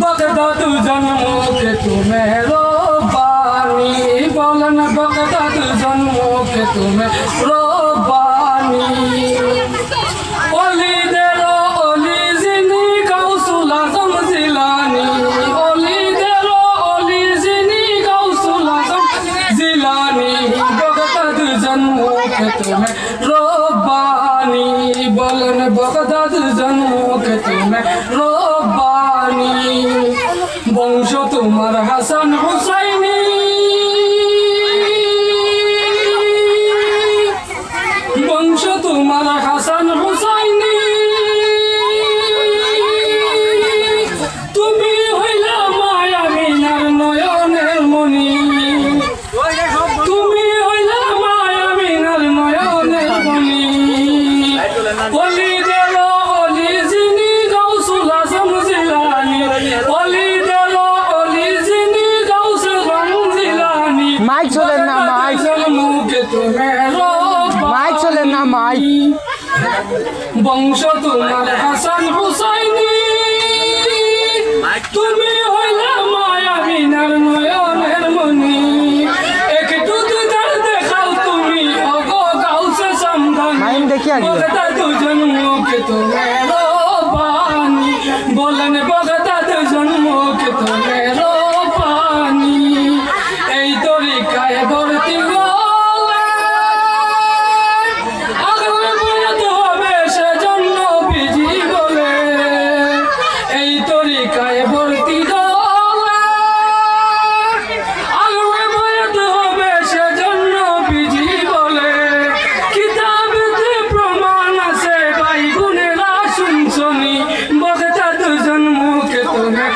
Baghdad जन्मों के तुम्हें रब्बानी बोलन बगदाद जन्मों के तुम्हें रब्बानी ओली देरो ओली जिनी गौसुल आजम जिलानी ओली देरो ओली जिनी गौसुल आजम जिलानी बगदाद जन्मों के तुम्हें रब्बानी बोलन बगदाद जन्मों के तुम्हें रब्बानी বংশ তোমার হাসান হুসাইনি বংশ তোমার হাসান হুসাইনি তুমি হইলা মায়া মিনার নয়নের মনি তুমি হইলা মায়া মিনার নয়নের মনি অলি দেল অলি জিনি গাউসুল আজম জিলানি অলি মাইক চলেন না মাইক চলেন না মাইক বংশ তোমার হাসান হুসাইনি তুমি হইলা মায়া বিনার নয়নের মনি একটু দুধার দেখাও তুমি অগো গাউসে সমদানি মাইন দেখি আগে বগদাদ জন্মকে তুমি রব্বানি বলেন বগদাদ জন্মকে তুমি রব্বানি এই তরিকায় ভর্তি হলে আগলে বয়াত হবে সেজন্য বিজি বলে এই তরিকায় ভর্তি হলে আগলে বয়াত হবে সেজন্য বিজি বলে কিতাবেতে প্রমাণ আছে ভাই গুণেরা শুনছনি বগদাদ জন্মকে তুমি